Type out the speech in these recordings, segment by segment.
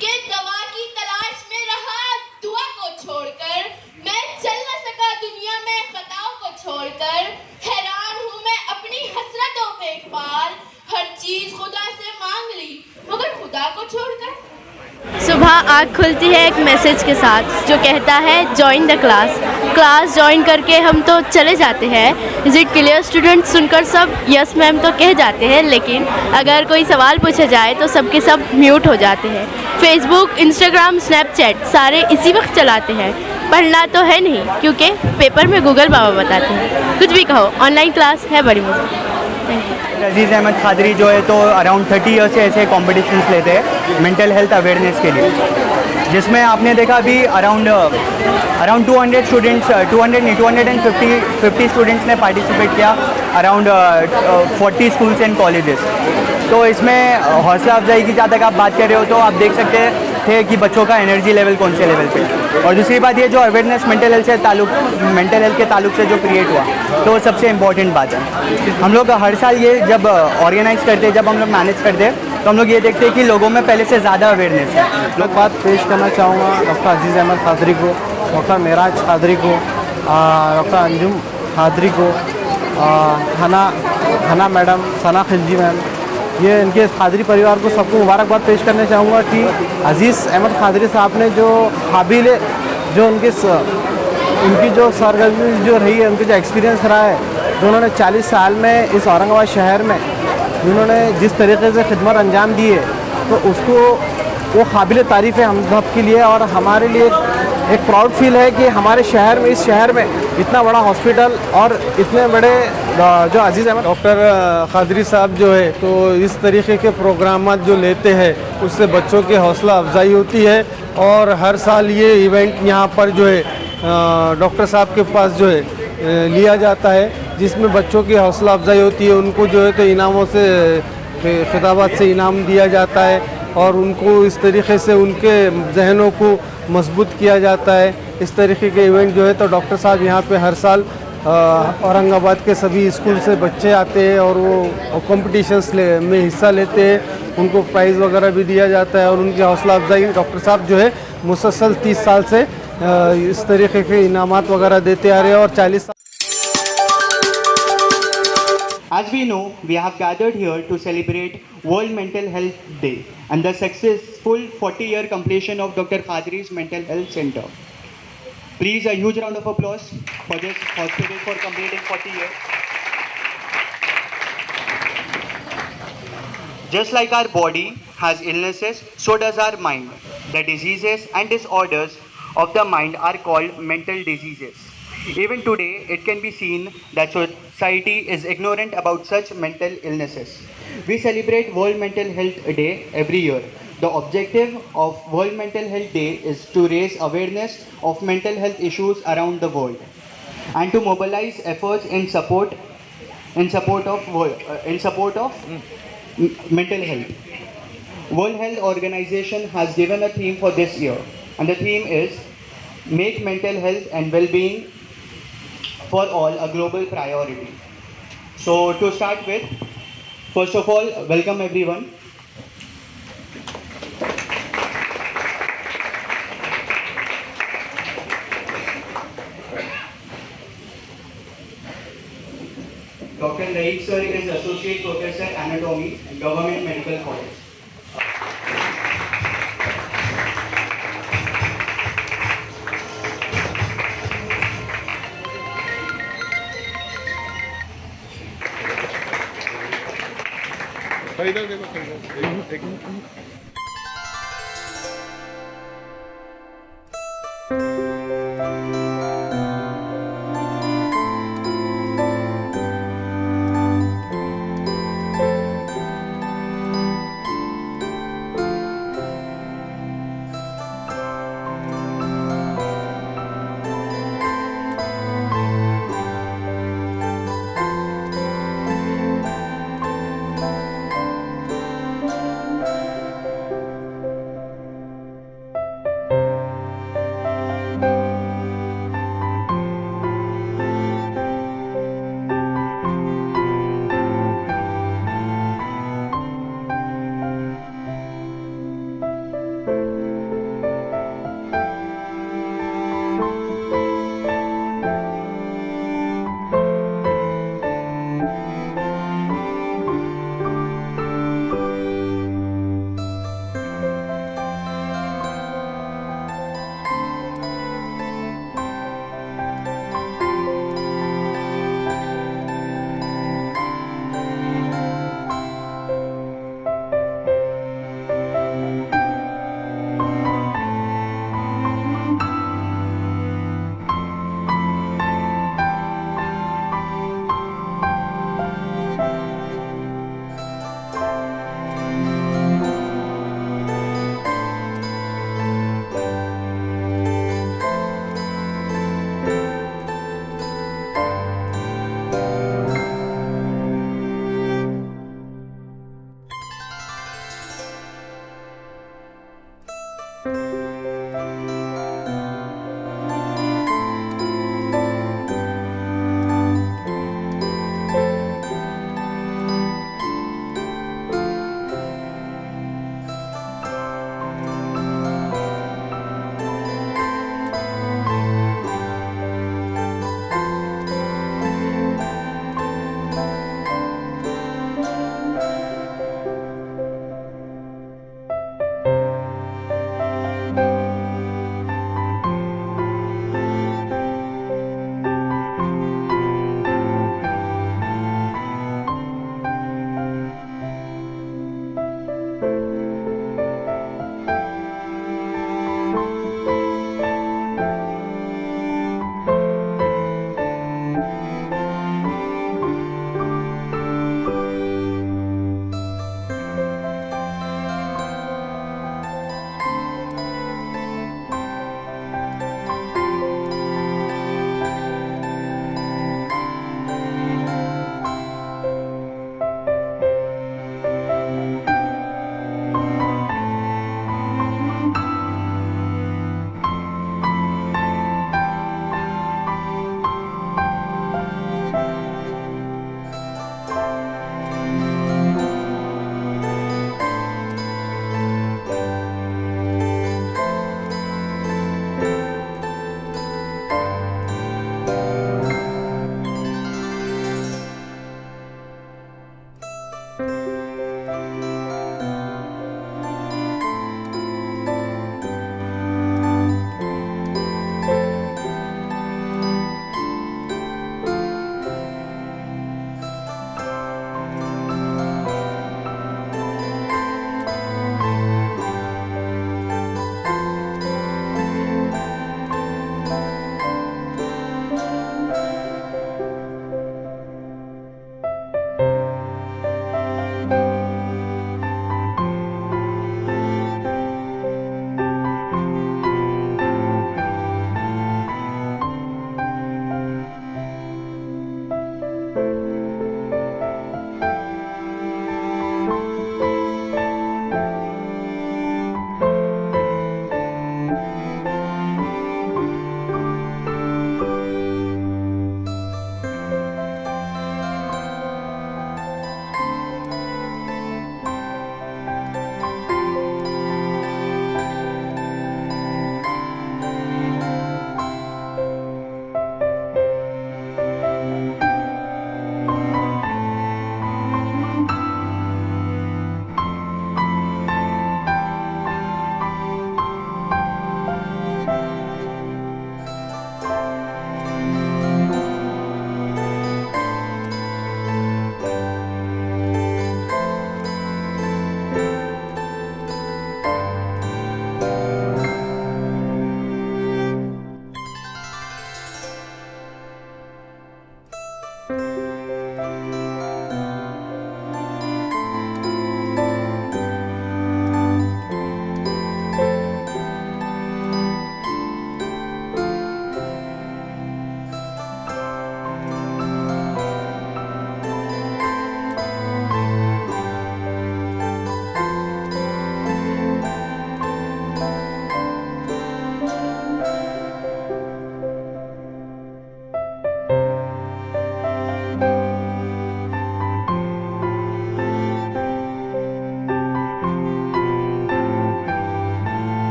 कि दवा की तलाश में रहा दुआ को छोड़कर, मैं चल न सका दुनिया में खताओं को छोड़कर, हैरान हूँ मैं अपनी हसरतों पे इकबाल, हर चीज खुदा से मांग ली मगर खुदा को छोड़कर। सुबह आँख खुलती है एक मैसेज के साथ जो कहता है join the class. Class join करके हम तो चले जाते हैं। इज़ इट क्लियर स्टूडेंट्स सुनकर सब यस मैम तो कह जाते हैं, लेकिन अगर कोई सवाल पूछा जाए तो सबके सब म्यूट हो जाते हैं। फेसबुक, इंस्टाग्राम, स्नैपचैट सारे इसी वक्त चलाते हैं। पढ़ना तो है नहीं क्योंकि पेपर में गूगल बाबा बताते हैं। कुछ भी कहो, ऑनलाइन क्लास है बड़ी मज़े। अजीज़ अहमद खादरी जो है तो अराउंड 30 ईयर से ऐसे कॉम्पिटिशन्स लेते हैं मेंटल हेल्थ अवेयरनेस के लिए, जिसमें आपने देखा अभी अराउंड 200 स्टूडेंट्स, 250 स्टूडेंट्स ने पार्टिसिपेट किया अराउंड 40 स्कूल्स एंड कॉलेजेस। तो इसमें हौसला अफजाई की जहाँ तक आप बात कर रहे हो तो आप देख सकते थे कि बच्चों का एनर्जी लेवल कौन से लेवल पे। और दूसरी बात ये जो अवेयरनेस मेंटल हेल्थ के ताल्लुक से जो क्रिएट हुआ तो सबसे इम्पॉर्टेंट बात है। हम लोग हर साल ये जब ऑर्गेनाइज़ करते हैं, जब हम लोग मैनेज करते हैं तो हम लोग ये देखते हैं कि लोगों में पहले से ज़्यादा अवेयरनेस है। मैं बात पेश करना चाहूँगा डॉक्टर अजीज़ अहमद खादरी को, डॉक्टर मेराज खादरी को, डॉक्टर अंजुम खादरी को, हना मैडम, सना खिलजी मैम, ये इनके खादरी परिवार को सबको मुबारकबाद पेश करना चाहूँगा कि अजीज़ अहमद खादरी साहब ने जो काबिल जो उनकी जो सरगर्मी जो रही है, उनकी जो एक्सपीरियंस रहा है, जो उन्होंने 40 साल में इस औरंगाबाद शहर में उन्होंने जिस तरीके से खिदमत अंजाम दी है तो उसको वो काबिल तारीफ़ है हम सब के लिए। और हमारे लिए एक प्राउड फील है कि हमारे शहर में, इस शहर में इतना बड़ा हॉस्पिटल और इतने बड़े जो अजीज़ अहमद डॉक्टर खादरी साहब जो है तो इस तरीके के प्रोग्राम जो लेते हैं उससे बच्चों की हौसला अफजाई होती है। और हर साल ये इवेंट यहाँ पर जो है डॉक्टर साहब के पास जो है लिया जाता है, जिसमें बच्चों की हौसला अफजाई होती है। उनको जो है तो इनामों से, खिताबात से इनाम दिया जाता है और उनको इस तरीके से उनके जहनों को मजबूत किया जाता है। इस तरीके के इवेंट जो है तो डॉक्टर साहब यहाँ पे हर साल औरंगाबाद के सभी स्कूल से बच्चे आते हैं और वो कॉम्पिटिशन्स में हिस्सा लेते हैं। उनको प्राइज़ वगैरह भी दिया जाता है और उनकी हौसला अफजाई डॉक्टर साहब जो है मुसलसल 30 साल से इस तरीके के इनामात वगैरह देते आ रहे हैं और 40 साल। As we know, we have gathered here to celebrate World Mental Health Day and the successful 40-year completion of Dr. Khadri's Mental Health Center. Please, a huge round of applause for this hospital for completing 40 years. Just like our body has illnesses, so does our mind. The diseases and disorders of the mind are called mental diseases. Even today, it can be seen that society is ignorant about such mental illnesses. We celebrate World Mental Health Day every year. The objective of World Mental Health Day is to raise awareness of mental health issues around the world and to mobilize efforts in support of mental health. World Health Organization has given a theme for this year, and the theme is Make Mental Health and Well-Being for All a Global Priority. So to start with, first of all, welcome everyone. Dr. Naik sir is Associate Professor Anatomy, Government Medical College.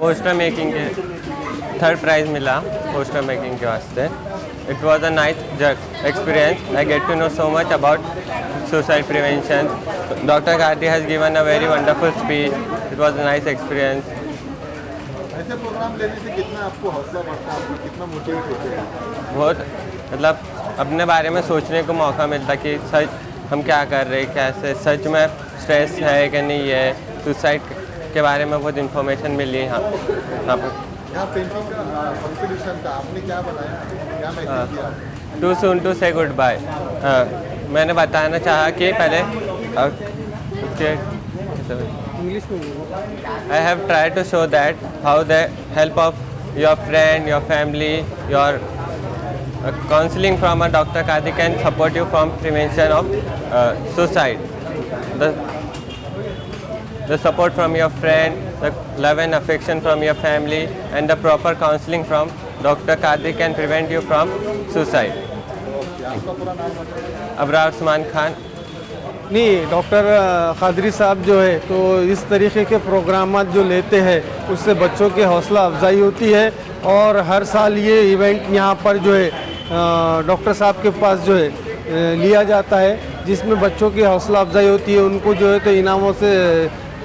Poster making के third prize मिला poster making के वास्ते. It was a nice experience. I get to know so much about suicide prevention. Dr. Gandhi has given a very wonderful speech. It was a nice experience. ऐसे programme लेने से कितना आपको हौसला बढ़ता है, आपको कितना मोटिवेट होते हैं? बहुत मतलब अपने बारे में सोचने को मौका मिलता कि सच हम क्या कर रहे हैं, कैसे सच में स्ट्रेस है कि नहीं है. सुसाइड के बारे में बहुत इन्फॉर्मेशन मिली यहाँ पर. यहाँ पेंटिंग का कंपटीशन था, आपने क्या बनाया, क्या मैसेज दिया? टू सून टू से गुड बाय. मैंने बताना चाहा कि पहले इंग्लिश में I have tried to show that how the help of your friend, your family, your counseling from a Dr. Kadi can support you from prevention of suicide. The support from your friend, the love and affection from your family, and the proper counseling from Dr. Kadi can prevent you from suicide. Abrar Usman Khan. नहीं, doctor Qadri साहब जो है तो इस तरीके के programme जो लेते हैं उससे बच्चों की हौसला अफजाई होती है. और हर साल ये इवेंट यहाँ पर जो है डॉक्टर साहब के पास जो है लिया जाता है, जिसमें बच्चों की हौसला अफजाई होती है. उनको जो है तो इनामों से,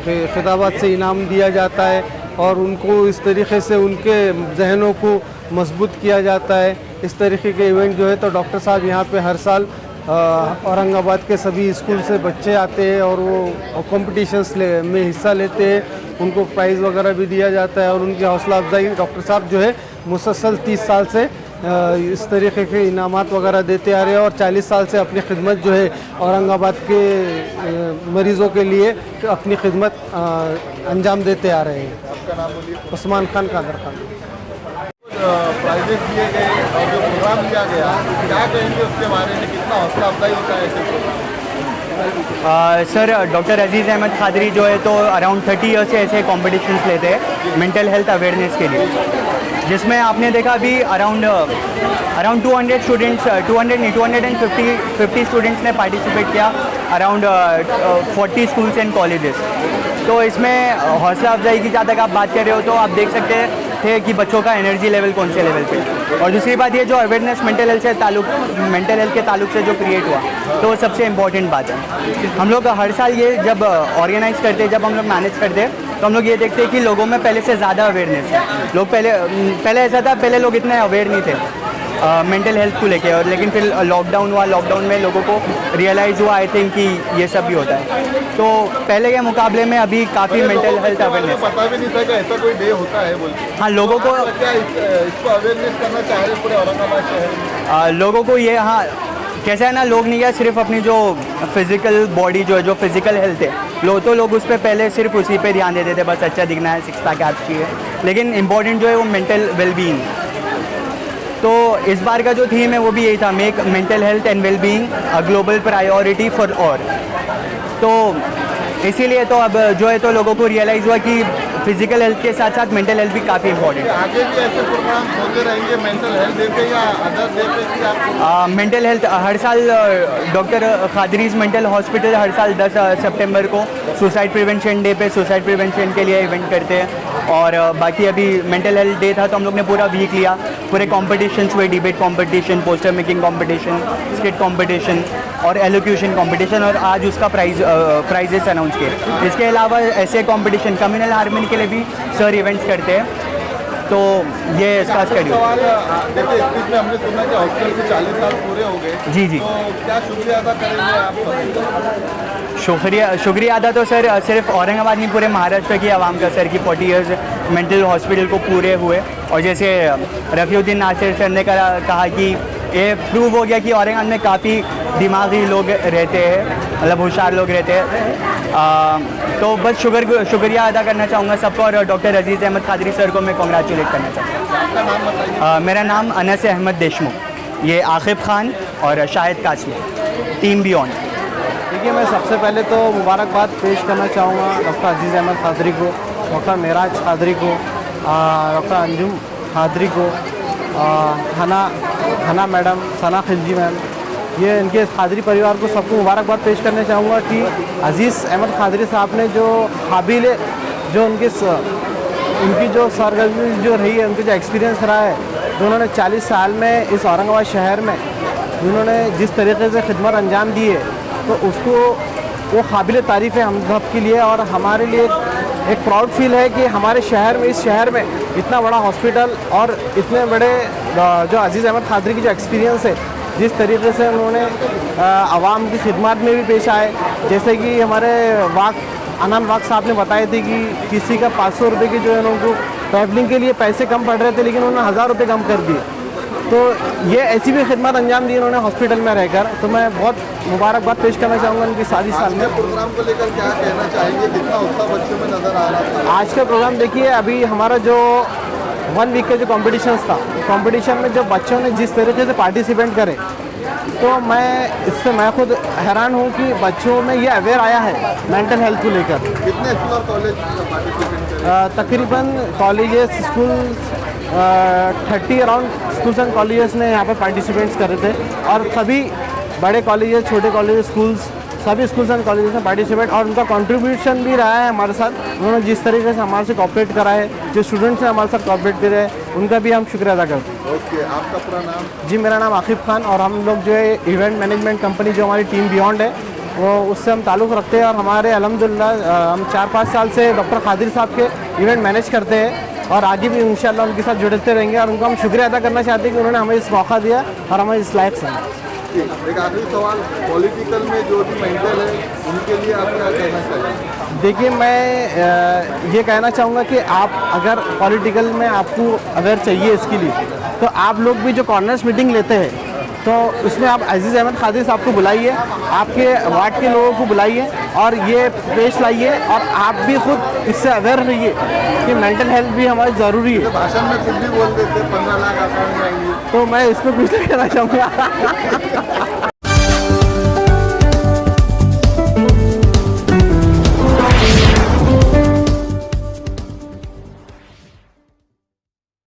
खिताबात से इनाम दिया जाता है और उनको इस तरीके से उनके जहनों को मजबूत किया जाता है. इस तरीके के इवेंट जो है तो डॉक्टर साहब यहाँ पे हर साल औरंगाबाद के सभी स्कूल से बच्चे आते हैं और वो कॉम्पिटिशन्स में हिस्सा लेते हैं. उनको प्राइज़ वगैरह भी दिया जाता है और उनकी हौसला अफजाई डॉक्टर साहब जो है मुसलसल 30 साल से इस तरीके के इनामात वगैरह देते आ रहे हैं और 40 साल से अपनी खिदमत जो है औरंगाबाद के मरीज़ों के लिए अपनी खिदमत अंजाम देते आ रहे हैं. आपका नाम बोलिए. उस्मान खान, कादर खान. प्राइजेस दिए गए और जो प्रोग्राम लिया गया, क्या कहेंगे उसके बारे में, कितना हौसला अफजाई होता है ऐसे प्रोग्राम? सर डॉक्टर अजीज़ अहमद खादरी जो है तो अराउंड 30 ईयर से ऐसे कॉम्पिटिशन्स लेते हैं मेंटल हेल्थ अवेयरनेस के लिए, जिसमें आपने देखा अभी अराउंड 200 स्टूडेंट्स, 250 स्टूडेंट्स ने पार्टिसिपेट किया, अराउंड 40 स्कूल्स एंड कॉलेजेस. तो इसमें हौसला अफजाई की जहाँ तक आप बात कर रहे हो तो आप देख सकते थे कि बच्चों का एनर्जी लेवल कौन से लेवल पे. और दूसरी बात ये जो अवेयरनेस मेंटल हेल्थ के ताल्लुक से जो क्रिएट हुआ तो सबसे इम्पॉर्टेंट बात है. हम लोग हर साल ये जब ऑर्गेनाइज़ करते हैं, जब हम लोग मैनेज करते हैं तो हम लोग ये देखते हैं कि लोगों में पहले से ज़्यादा अवेयरनेस है. लोग पहले ऐसा था, पहले लोग इतने अवेयर नहीं थे मेंटल हेल्थ को लेके, और लेकिन फिर लॉकडाउन हुआ. लॉकडाउन में लोगों को रियलाइज़ हुआ आई थिंक कि ये सब भी होता है. तो पहले के मुकाबले में अभी काफ़ी मेंटल हेल्थ अवेयरनेस, पता भी नहीं था कि ऐसा कोई डे होता है बोल के. हाँ लोगों को क्या इसको अवेयरनेस करना चाह रहे पूरे औरंगाबाद शहर में? लोगों को ये, हाँ कैसा है ना, लोग नहीं क्या सिर्फ अपनी जो फिज़िकल बॉडी जो है, जो फिज़िकल हेल्थ है, लोग उस पर पहले सिर्फ उसी पे ध्यान देते थे, बस अच्छा दिखना है, 6 पैक एब्स चाहिए. लेकिन इम्पॉर्टेंट जो है वो मेंटल वेलबींग. तो इस बार का जो थीम है वो भी यही था, make mental health and wellbeing a global priority for all. तो इसीलिए तो अब जो है तो लोगों को रियलाइज़ हुआ कि फिजिकल हेल्थ के साथ साथ मेंटल हेल्थ भी काफ़ी इंपॉर्टेंट है. आगे भी ऐसे प्रोग्राम होते रहेंगे मेंटल हेल्थ डे पे या अदर डे पे कि आप? मेंटल हेल्थ हर साल डॉक्टर खादरीज मेंटल हॉस्पिटल हर साल 10 सितंबर को सुसाइड प्रिवेंशन डे पे सुसाइड प्रिवेंशन के लिए इवेंट करते हैं. और बाकी अभी मेंटल हेल्थ डे था तो हम लोग ने पूरा वीक लिया, पूरे कॉम्पिटिशन्स हुए, debate competition, poster making competition, skit competition और एलोक्यूशन कॉम्पिटिशन, और आज उसका प्राइजेस अनाउंस किए. इसके अलावा ऐसे कॉम्पिटिशन कम्युनल हार्मनी के लिए भी सर इवेंट्स करते हैं. तो ये इसका स्केड्यूल. देखिए स्पीच में हमने सुना कि हॉस्पिटल के 40 साल पूरे हो गए. जी जी, तो क्या शुक्रिया अदा करेंगे आप? शुक्रिया अदा तो सर सिर्फ औरंगाबाद नहीं, पूरे महाराष्ट्र की आवाम का सर की 40 ईयर्स मेंटल हॉस्पिटल को पूरे हुए. और जैसे रफ़ीउद्दीन नासिर सर ने कहा कि ये प्रूव हो गया कि औरंगाबाद में काफ़ी दिमागी लोग रहते हैं, मतलब होशियार लोग रहते हैं. तो बस शुक्रिया अदा करना चाहूँगा सबको, और डॉक्टर अजीज़ अहमद खादरी सर को मैं कॉन्ग्रेचुलेट करना चाहूँगा. मेरा नाम अनस अहमद देशमुख, ये आकिब खान और शाहिद कासमी, टीम बियॉन्ड. देखिए, मैं सबसे पहले तो मुबारकबाद पेश करना चाहूँगा डॉक्टर अजीज़ अहमद खादरी को, डॉक्टर मेराज खादरी को, डॉक्टर अंजुम खादरी को, हना मैडम, सना खिलजी मैम, ये इनके खादरी परिवार को सबको मुबारकबाद पेश करना चाहूँगा कि अजीज़ अहमद खादरी साहब ने जो काबिल जो उनके उनकी जो सरगर्मी जो रही है, उनका जो एक्सपीरियंस रहा है, जो उन्होंने 40 साल में इस औरंगाबाद शहर में जिन्होंने जिस तरीके से खिदमत अंजाम दी है, तो उसको वो काबिल तारीफ़ है हम सब के लिए। और हमारे लिए एक प्राउड फील है कि हमारे शहर में, इस शहर में इतना बड़ा हॉस्पिटल और इतने बड़े जो अजीज़ अहमद कादरी की जो एक्सपीरियंस है, जिस तरीके से उन्होंने आवाम की खिदमत में भी पेश आए, जैसे कि हमारे अनंत वाक साहब ने बताए थे कि किसी का 500 रुपये की जो है उनको ट्रैवलिंग के लिए पैसे कम पड़ रहे थे, लेकिन उन्होंने 1000 रुपये कम कर दिए। तो ये ऐसी भी खिदमत अंजाम दी उन्होंने हॉस्पिटल में रहकर। तो मैं बहुत मुबारकबाद पेश करना चाहूँगा उनकी 40 साल में। प्रोग्राम को लेकर क्या कहना चाहेंगे, कितना उत्साह बच्चों में नजर आ रहा था? आज का प्रोग्राम देखिए, अभी हमारा जो 1 वीक का जो कॉम्पिटिशन्स था, कंपटीशन में जो बच्चों ने जिस तरीके से पार्टिसिपेट करे, तो मैं खुद हैरान हूँ कि बच्चों में ये अवेयर आया है मेंटल हेल्थ को लेकर। कितने स्कूल और कॉलेज पार्टिसिपेट करें? तकरीबन colleges, school 30 around schools and colleges ने यहाँ पर पार्टिसिपेट्स करे थे, और सभी बड़े कॉलेजेस, छोटे कॉलेजेस, स्कूल्स, सभी स्कूल्स एंड कॉलेजेस में पार्टिसिपेट, और उनका कंट्रीब्यूशन भी रहा है हमारे साथ। उन्होंने जिस तरीके से हमारे से कॉपरेट करा है, जो स्टूडेंट्स ने हमारे साथ कॉपरेट करे हैं, उनका भी हम शुक्रिया अदा करते हैं। ओके, आपका पूरा नाम? जी, मेरा नाम आकिब खान, और हम लोग जो है इवेंट मैनेजमेंट कंपनी जो हमारी टीम बियॉन्ड है, वो उससे हम ताल्लुक़ रखते हैं। और हमारे अल्हम्दुलिल्लाह हम 4-5 साल से डॉक्टर कादिर साहब के इवेंट मैनेज करते हैं, और आगे भी इंशाल्लाह उनके साथ जुड़ते रहेंगे। और उनको हम शुक्रिया अदा करना चाहते हैं कि उन्होंने हमें इस मौका दिया और हमें इस लायक समझा। एक आखिरी सवाल, पॉलिटिकल में जो भी मेंटल है, उनके लिए आप क्या कहना चाहिए? देखिए, मैं ये कहना चाहूँगा कि आप अगर पॉलिटिकल में आपको अगर चाहिए इसके लिए, तो आप लोग भी जो कॉर्नर्स मीटिंग लेते हैं, तो उसमें आप अजीज़ अहमद कादरी साहब को बुलाइए, आपके वार्ड के लोगों को बुलाइए, और ये पेश लाइए, और आप भी खुद इससे अवेयर रहिए कि मेंटल हेल्थ भी हमारी ज़रूरी है। भाषण में कुछ भी बोल देते, 15 लाख अकाउंट में आएंगे, तो मैं इसमें कुछ नहीं कहना चाहूँगा।